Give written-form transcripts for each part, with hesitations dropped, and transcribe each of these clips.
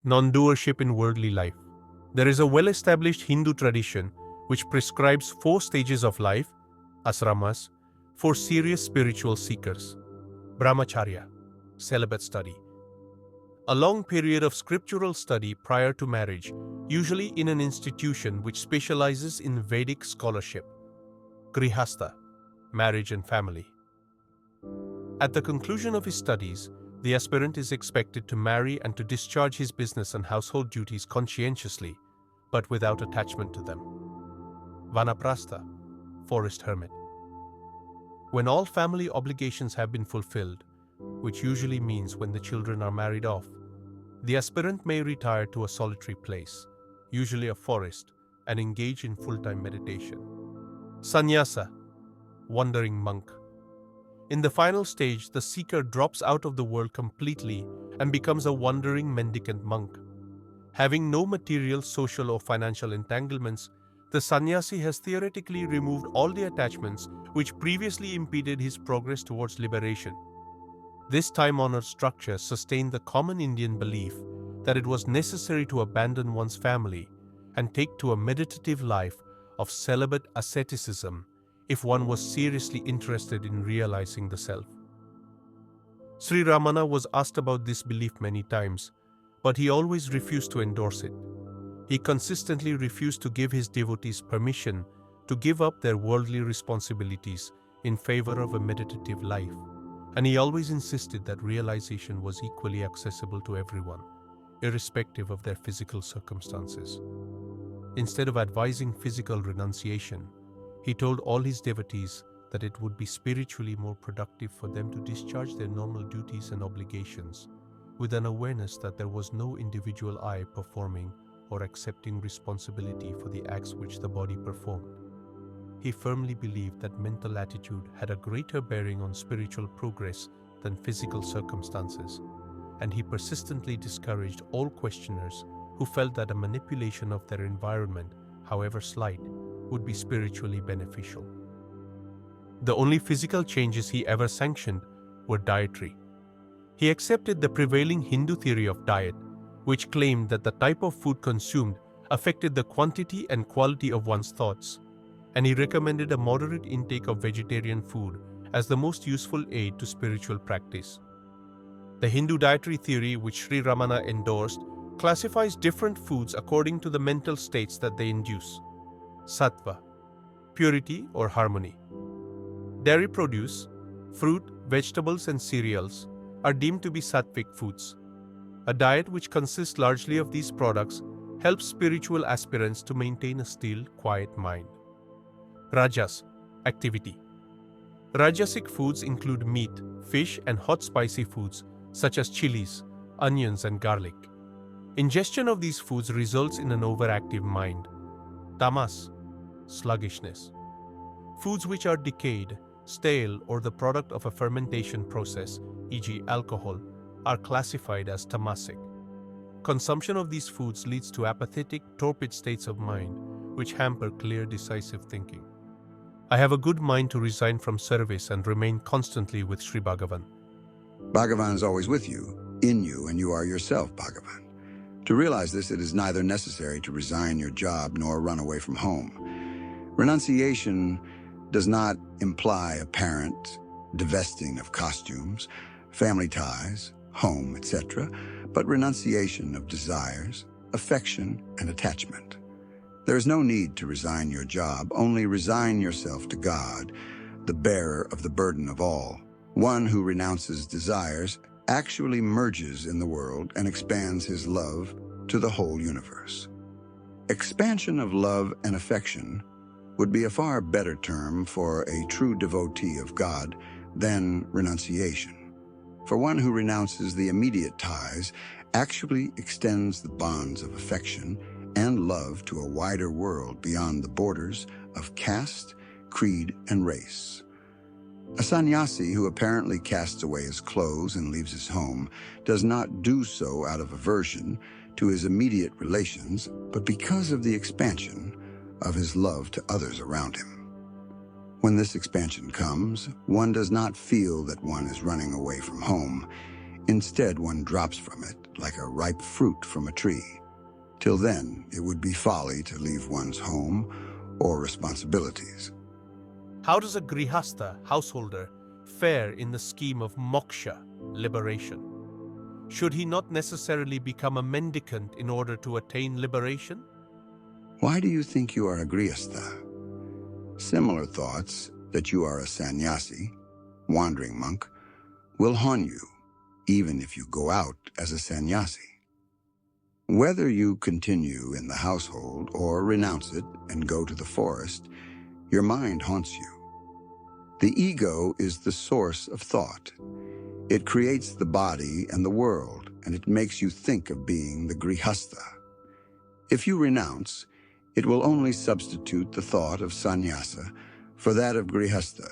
Non-Doership in Worldly Life. There is a well-established Hindu tradition which prescribes 4 stages of life, asramas, for serious spiritual seekers. Brahmacharya, celibate study. A long period of scriptural study prior to marriage, usually in an institution which specializes in Vedic scholarship. Grihastha, marriage and family. At the conclusion of his studies, the aspirant is expected to marry and to discharge his business and household duties conscientiously, but without attachment to them. Vanaprastha, forest hermit. When all family obligations have been fulfilled, which usually means when the children are married off, the aspirant may retire to a solitary place, usually a forest, and engage in full-time meditation. Sannyasa, wandering monk. In the final stage, the seeker drops out of the world completely and becomes a wandering mendicant monk. Having no material, social, or financial entanglements, the sannyasi has theoretically removed all the attachments which previously impeded his progress towards liberation. This time-honored structure sustained the common Indian belief that it was necessary to abandon one's family and take to a meditative life of celibate asceticism if one was seriously interested in realizing the self. Sri Ramana was asked about this belief many times, but he always refused to endorse it. He consistently refused to give his devotees permission to give up their worldly responsibilities in favor of a meditative life, and he always insisted that realization was equally accessible to everyone, irrespective of their physical circumstances. Instead of advising physical renunciation, he told all his devotees that it would be spiritually more productive for them to discharge their normal duties and obligations with an awareness that there was no individual I performing or accepting responsibility for the acts which the body performed. He firmly believed that mental attitude had a greater bearing on spiritual progress than physical circumstances, and he persistently discouraged all questioners who felt that a manipulation of their environment, however slight, would be spiritually beneficial. The only physical changes he ever sanctioned were dietary. He accepted the prevailing Hindu theory of diet, which claimed that the type of food consumed affected the quantity and quality of one's thoughts, and he recommended a moderate intake of vegetarian food as the most useful aid to spiritual practice. The Hindu dietary theory, which Sri Ramana endorsed, classifies different foods according to the mental states that they induce. Sattva, purity or harmony. Dairy produce, fruit, vegetables and cereals are deemed to be sattvic foods. A diet which consists largely of these products helps spiritual aspirants to maintain a still, quiet mind. Rajas, activity. Rajasic foods include meat, fish and hot spicy foods such as chilies, onions and garlic. Ingestion of these foods results in an overactive mind. Tamas, sluggishness. Foods which are decayed, stale or the product of a fermentation process, e.g. alcohol, are classified as tamasic. Consumption of these foods leads to apathetic, torpid states of mind which hamper clear, decisive thinking. I have a good mind to resign from service and remain constantly with Sri Bhagavan. Bhagavan is always with you, in you, and you are yourself, Bhagavan. To realize this, it is neither necessary to resign your job nor run away from home. Renunciation does not imply apparent divesting of costumes, family ties, home, etc., but renunciation of desires, affection, and attachment. There is no need to resign your job, only resign yourself to God, the bearer of the burden of all. One who renounces desires actually merges in the world and expands his love to the whole universe. Expansion of love and affection would be a far better term for a true devotee of God than renunciation. For one who renounces the immediate ties actually extends the bonds of affection and love to a wider world beyond the borders of caste, creed, and race. A sannyasi who apparently casts away his clothes and leaves his home does not do so out of aversion to his immediate relations, but because of the expansion of his love to others around him. When this expansion comes, one does not feel that one is running away from home. Instead, one drops from it like a ripe fruit from a tree. Till then, it would be folly to leave one's home or responsibilities. How does a grihastha, householder, fare in the scheme of moksha, liberation? Should he not necessarily become a mendicant in order to attain liberation? Why do you think you are a grihastha? Similar thoughts that you are a sannyasi, wandering monk, will haunt you, even if you go out as a sannyasi. Whether you continue in the household or renounce it and go to the forest, your mind haunts you. The ego is the source of thought. It creates the body and the world, and it makes you think of being the grihastha. If you renounce, it will only substitute the thought of sannyasa for that of grihastha,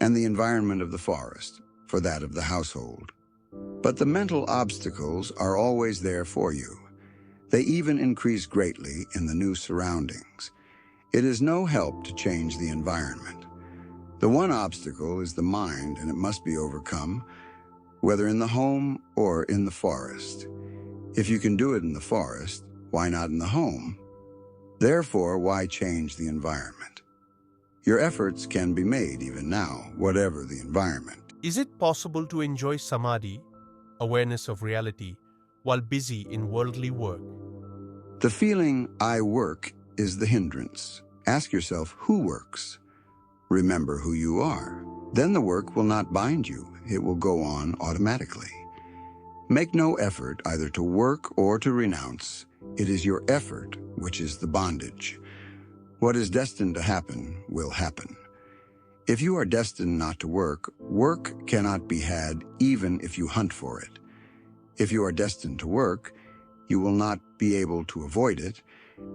and the environment of the forest for that of the household. But the mental obstacles are always there for you. They even increase greatly in the new surroundings. It is no help to change the environment. The one obstacle is the mind, and it must be overcome, whether in the home or in the forest. If you can do it in the forest, why not in the home? Therefore, why change the environment? Your efforts can be made even now, whatever the environment. Is it possible to enjoy samadhi, awareness of reality, while busy in worldly work? The feeling, I work, is the hindrance. Ask yourself, who works? Remember who you are. Then the work will not bind you. It will go on automatically. Make no effort either to work or to renounce. It is your effort which is the bondage. What is destined to happen will happen. If you are destined not to work, work cannot be had even if you hunt for it. If you are destined to work, you will not be able to avoid it,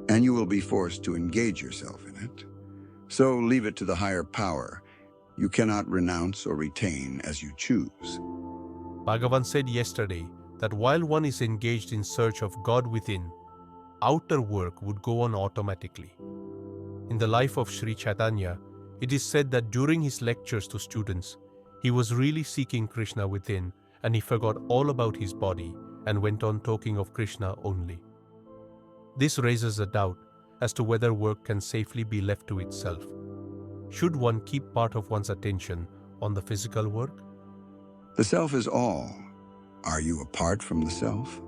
and you will be forced to engage yourself in it. So leave it to the higher power. You cannot renounce or retain as you choose. Bhagavan said yesterday that while one is engaged in search of God within, outer work would go on automatically. In the life of Sri Chaitanya, it is said that during his lectures to students, he was really seeking Krishna within, and he forgot all about his body and went on talking of Krishna only. This raises a doubt as to whether work can safely be left to itself. Should one keep part of one's attention on the physical work? The self is all. Are you apart from the self?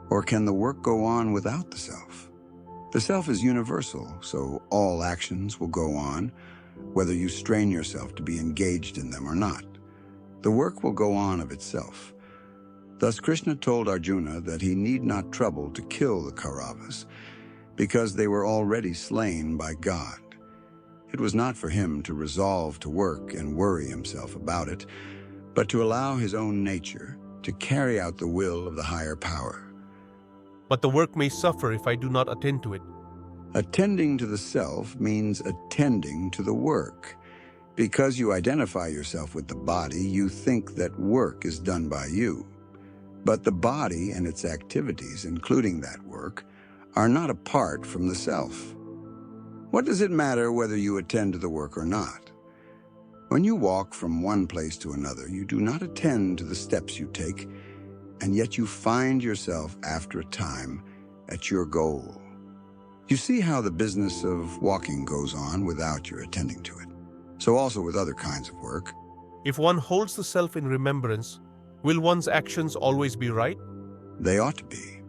Or can the work go on without the self? The self is universal, so all actions will go on, whether you strain yourself to be engaged in them or not. The work will go on of itself. Thus Krishna told Arjuna that he need not trouble to kill the Kauravas, because they were already slain by God. It was not for him to resolve to work and worry himself about it, but to allow his own nature to carry out the will of the higher power. But the work may suffer if I do not attend to it. Attending to the self means attending to the work. Because you identify yourself with the body, you think that work is done by you. But the body and its activities, including that work, are not apart from the self. What does it matter whether you attend to the work or not? When you walk from one place to another, you do not attend to the steps you take, and yet you find yourself after a time at your goal. You see how the business of walking goes on without your attending to it. So also with other kinds of work. If one holds the self in remembrance, will one's actions always be right? They ought to be.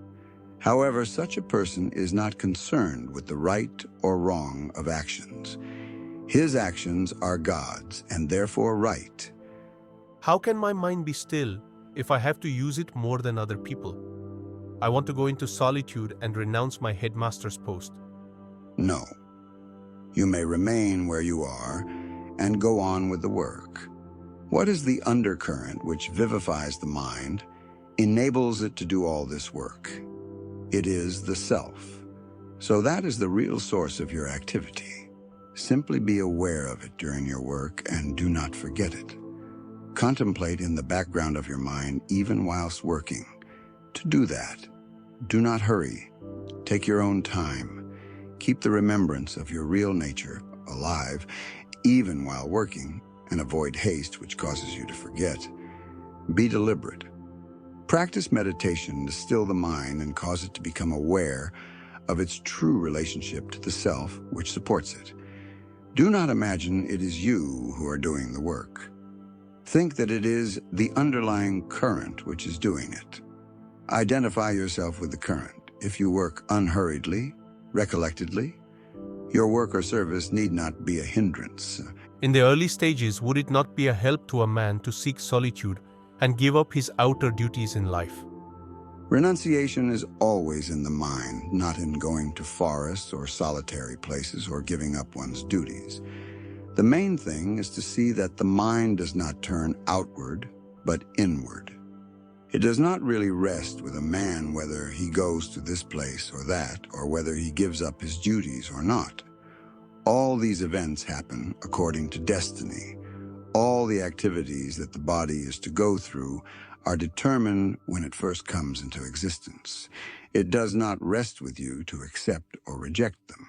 However, such a person is not concerned with the right or wrong of actions. His actions are God's and therefore right. How can my mind be still if I have to use it more than other people? I want to go into solitude and renounce my headmaster's post. No. You may remain where you are and go on with the work. What is the undercurrent which vivifies the mind, enables it to do all this work? It is the self. So that is the real source of your activity. Simply be aware of it during your work and do not forget it. Contemplate in the background of your mind even whilst working. To do that, do not hurry. Take your own time. Keep the remembrance of your real nature alive, even while working, and avoid haste which causes you to forget. Be deliberate. Practice meditation to still the mind and cause it to become aware of its true relationship to the self which supports it. Do not imagine it is you who are doing the work. Think that it is the underlying current which is doing it. Identify yourself with the current. If you work unhurriedly, recollectedly, your work or service need not be a hindrance. In the early stages, would it not be a help to a man to seek solitude and give up his outer duties in life? Renunciation is always in the mind, not in going to forests or solitary places or giving up one's duties. The main thing is to see that the mind does not turn outward, but inward. It does not really rest with a man whether he goes to this place or that, or whether he gives up his duties or not. All these events happen according to destiny. All the activities that the body is to go through are determined when it first comes into existence. It does not rest with you to accept or reject them.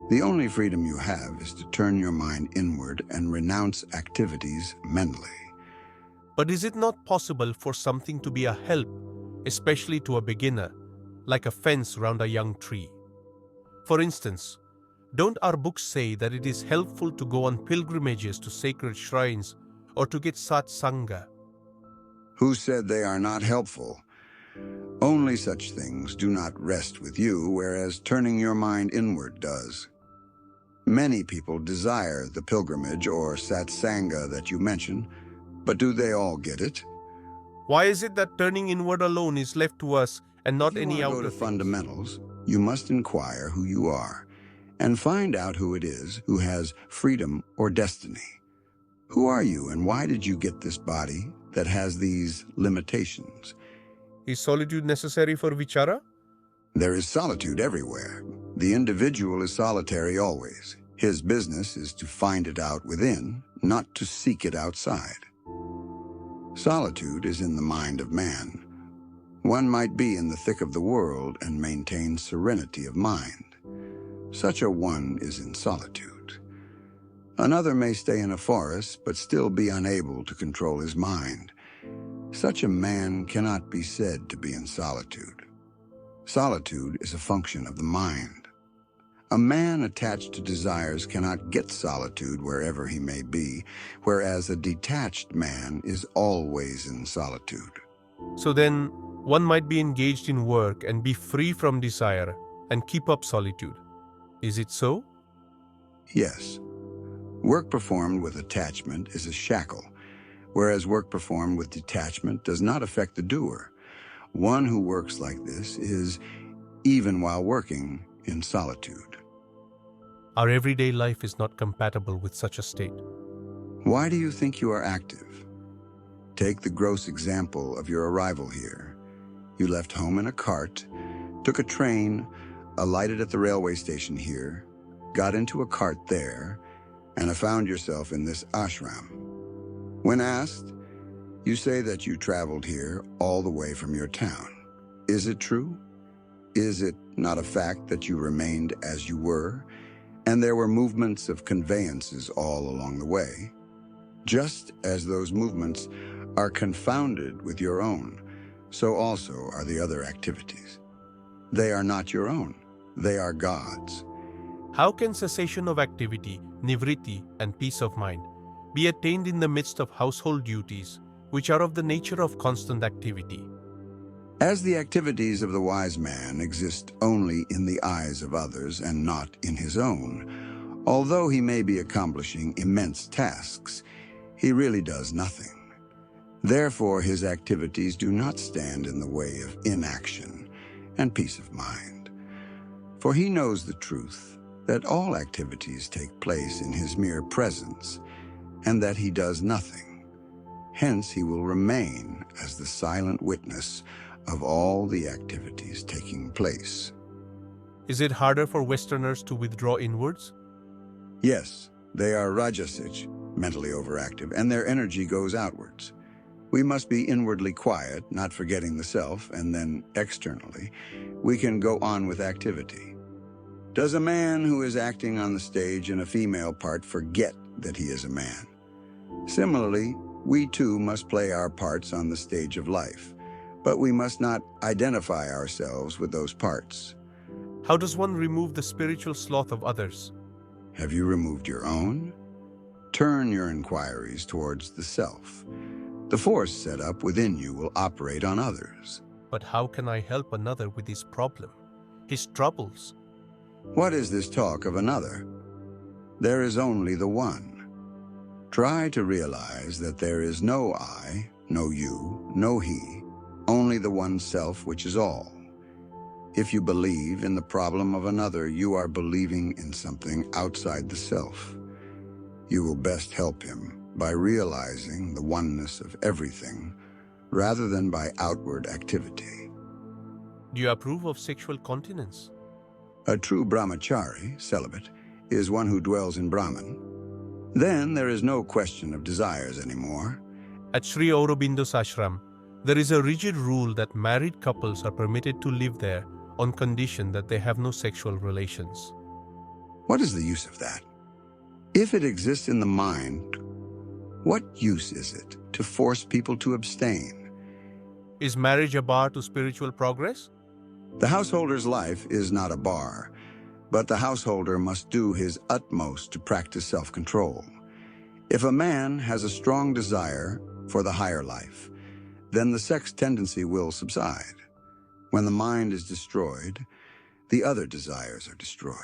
The only freedom you have is to turn your mind inward and renounce activities mentally. But is it not possible for something to be a help, especially to a beginner, like a fence round a young tree? For instance, don't our books say that it is helpful to go on pilgrimages to sacred shrines or to get satsanga? Who said they are not helpful? Only such things do not rest with you, whereas turning your mind inward does. Many people desire the pilgrimage or satsanga that you mention, but do they all get it? Why is it that turning inward alone is left to us and not any If you outer want to go to things? fundamentals, you must inquire who you are and find out who it is who has freedom or destiny. Who are you and why did you get this body that has these limitations? Is solitude necessary for vichara? There is solitude everywhere. The individual is solitary always. His business is to find it out within, not to seek it outside. Solitude is in the mind of man. One might be in the thick of the world and maintain serenity of mind. Such a one is in solitude. Another may stay in a forest but still be unable to control his mind. Such a man cannot be said to be in solitude. Solitude is a function of the mind. A man attached to desires cannot get solitude wherever he may be, whereas a detached man is always in solitude. So then, one might be engaged in work and be free from desire and keep up solitude. Is it so? Yes. Work performed with attachment is a shackle, whereas work performed with detachment does not affect the doer. One who works like this is, even while working, in solitude. Our everyday life is not compatible with such a state. Why do you think you are active? Take the gross example of your arrival here. You left home in a cart, took a train, alighted at the railway station here, got into a cart there, and found yourself in this ashram. When asked, you say that you traveled here all the way from your town. Is it true? Is it not a fact that you remained as you were, and there were movements of conveyances all along the way? Just as those movements are confounded with your own, so also are the other activities. They are not your own. They are God's. How can cessation of activity, nivritti, and peace of mind be attained in the midst of household duties, which are of the nature of constant activity? As the activities of the wise man exist only in the eyes of others and not in his own, although he may be accomplishing immense tasks, he really does nothing. Therefore, his activities do not stand in the way of inaction and peace of mind. For he knows the truth that all activities take place in his mere presence, and that he does nothing. Hence, he will remain as the silent witness of all the activities taking place. Is it harder for Westerners to withdraw inwards? Yes, they are Rajasic, mentally overactive, and their energy goes outwards. We must be inwardly quiet, not forgetting the self, and then externally, we can go on with activity. Does a man who is acting on the stage in a female part forget that he is a man? Similarly, we too must play our parts on the stage of life. but we must not identify ourselves with those parts. How does one remove the spiritual sloth of others? Have you removed your own? Turn your inquiries towards the self. The force set up within you will operate on others. But how can I help another with his problem, his troubles? What is this talk of another? There is only the one. Try to realize that there is no I, no you, no he, only the one self which is all. If you believe in the problem of another, you are believing in something outside the self. You will best help him by realizing the oneness of everything rather than by outward activity. Do you approve of sexual continence? A true Brahmachari, celibate, is one who dwells in Brahman. Then there is no question of desires anymore. At Sri Aurobindo's ashram, there is a rigid rule that married couples are permitted to live there on condition that they have no sexual relations. What is the use of that? If it exists in the mind, what use is it to force people to abstain? Is marriage a bar to spiritual progress? The householder's life is not a bar, but the householder must do his utmost to practice self-control. If a man has a strong desire for the higher life, then the sex tendency will subside. When the mind is destroyed, the other desires are destroyed.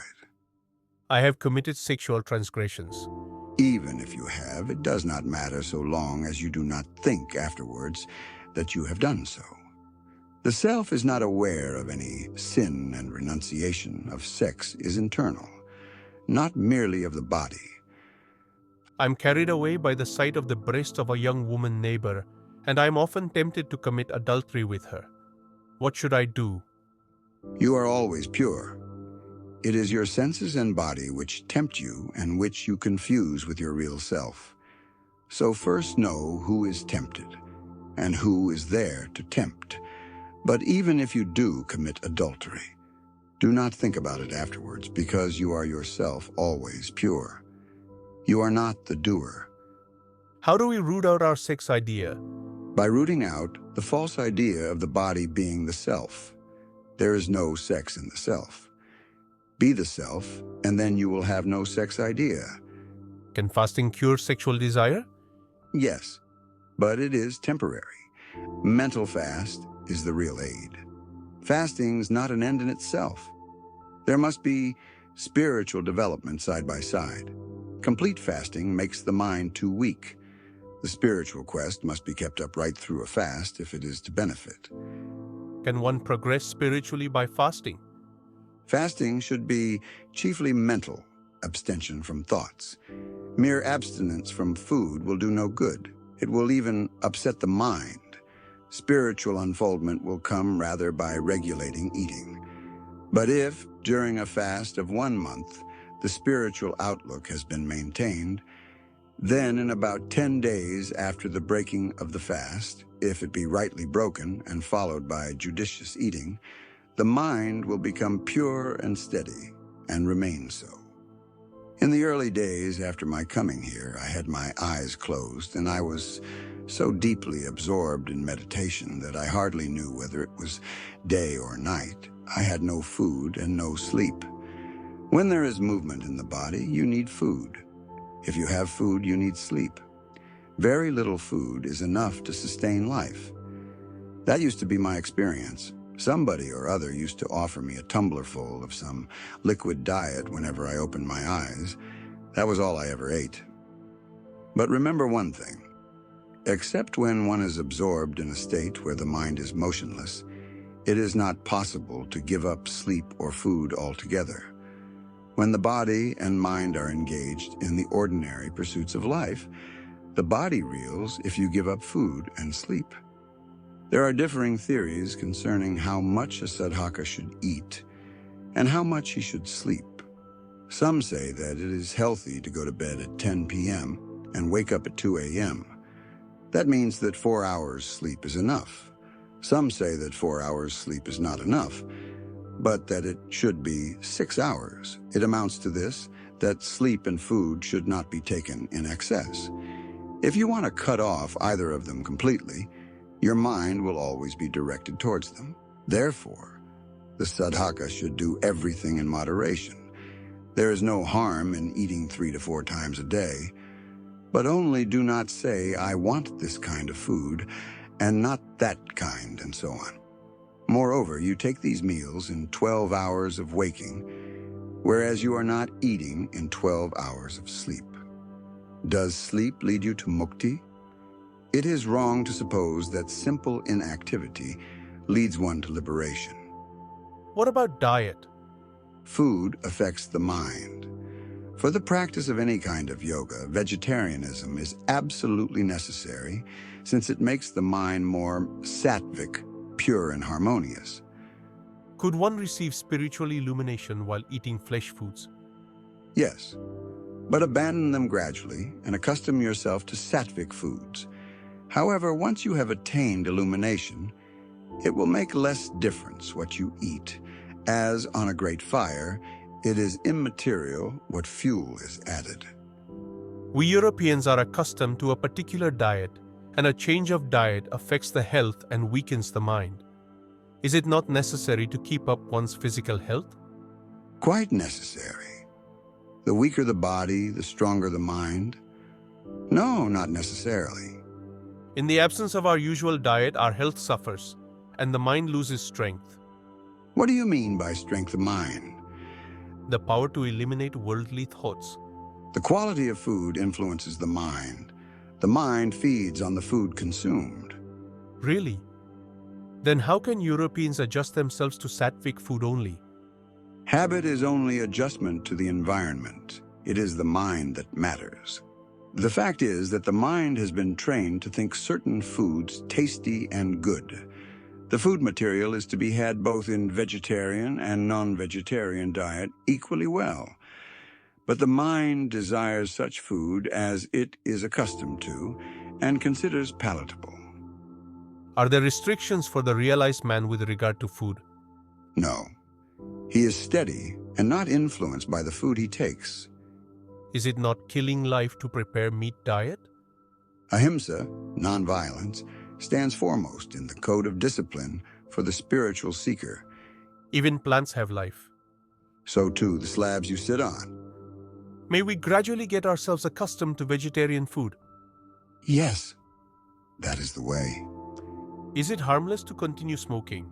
I have committed sexual transgressions. Even if you have, it does not matter so long as you do not think afterwards that you have done so. The self is not aware of any sin, and renunciation of sex is internal, not merely of the body. I'm carried away by the sight of the breast of a young woman neighbor, and I'm often tempted to commit adultery with her. What should I do? You are always pure. It is your senses and body which tempt you and which you confuse with your real self. So first know who is tempted and who is there to tempt. But even if you do commit adultery, do not think about it afterwards, because you are yourself always pure. You are not the doer. How do we root out our sex idea? By rooting out the false idea of the body being the self. There is no sex in the self. Be the self, and then you will have no sex idea. Can fasting cure sexual desire? Yes, but it is temporary. Mental fast is the real aid. Fasting's not an end in itself. There must be spiritual development side by side. Complete fasting makes the mind too weak. The spiritual quest must be kept up right through a fast if it is to benefit. Can one progress spiritually by fasting? Fasting should be chiefly mental, abstention from thoughts. Mere abstinence from food will do no good. It will even upset the mind. Spiritual unfoldment will come rather by regulating eating. But if, during a fast of 1 month, the spiritual outlook has been maintained, then in about 10 days after the breaking of the fast, if it be rightly broken and followed by judicious eating, the mind will become pure and steady and remain so. In the early days after my coming here, I had my eyes closed, and I was so deeply absorbed in meditation that I hardly knew whether it was day or night. I had no food and no sleep. When there is movement in the body, you need food. If you have food, you need sleep. Very little food is enough to sustain life. That used to be my experience. Somebody or other used to offer me a tumblerful of some liquid diet whenever I opened my eyes. That was all I ever ate. But remember one thing. Except when one is absorbed in a state where the mind is motionless, it is not possible to give up sleep or food altogether. When the body and mind are engaged in the ordinary pursuits of life, the body reels if you give up food and sleep. There are differing theories concerning how much a sadhaka should eat and how much he should sleep. Some say that it is healthy to go to bed at 10 p.m. and wake up at 2 a.m. That means that 4 hours sleep is enough. Some say that 4 hours sleep is not enough, but that it should be 6 hours. It amounts to this, that sleep and food should not be taken in excess. If you want to cut off either of them completely, Your mind will always be directed towards them. Therefore, the sadhaka should do everything in moderation. There is no harm in eating 3 to 4 times a day, but only do not say, I want this kind of food, and not that kind, and so on. Moreover, you take these meals in 12 hours of waking, whereas you are not eating in 12 hours of sleep. Does sleep lead you to mukti? It is wrong to suppose that simple inactivity leads one to liberation. What about diet? Food affects the mind. For the practice of any kind of yoga, vegetarianism is absolutely necessary since it makes the mind more sattvic, pure and harmonious. Could one receive spiritual illumination while eating flesh foods? Yes, but abandon them gradually and accustom yourself to sattvic foods. However, once you have attained illumination, it will make less difference what you eat, as on a great fire, it is immaterial what fuel is added. We Europeans are accustomed to a particular diet, and a change of diet affects the health and weakens the mind. Is it not necessary to keep up one's physical health? Quite necessary. The weaker the body, the stronger the mind? No, not necessarily. In the absence of our usual diet, our health suffers, and the mind loses strength. What do you mean by strength of mind? The power to eliminate worldly thoughts. The quality of food influences the mind. The mind feeds on the food consumed. Really? Then how can Europeans adjust themselves to sattvic food only? Habit is only adjustment to the environment. It is the mind that matters. The fact is that the mind has been trained to think certain foods tasty and good. The food material is to be had both in vegetarian and non-vegetarian diet equally well. But the mind desires such food as it is accustomed to and considers palatable. Are there restrictions for the realized man with regard to food? No. He is steady and not influenced by the food he takes. Is it not killing life to prepare meat diet? Ahimsa, non-violence, stands foremost in the code of discipline for the spiritual seeker. Even plants have life. So too the slabs you sit on. May we gradually get ourselves accustomed to vegetarian food? Yes, that is the way. Is it harmless to continue smoking?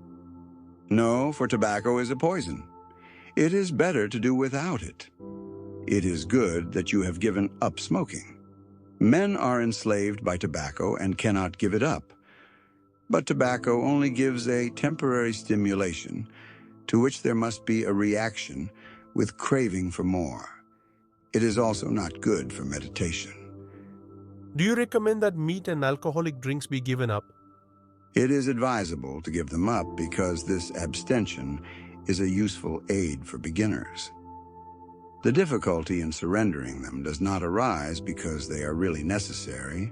No, for tobacco is a poison. It is better to do without it. It is good that you have given up smoking. Men are enslaved by tobacco and cannot give it up. But tobacco only gives a temporary stimulation to which there must be a reaction with craving for more. It is also not good for meditation. Do you recommend that meat and alcoholic drinks be given up? It is advisable to give them up because this abstention is a useful aid for beginners. The difficulty in surrendering them does not arise because they are really necessary,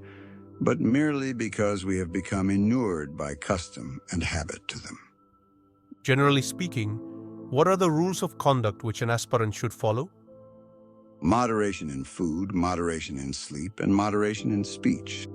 but merely because we have become inured by custom and habit to them. Generally speaking, what are the rules of conduct which an aspirant should follow? Moderation in food, moderation in sleep, and moderation in speech.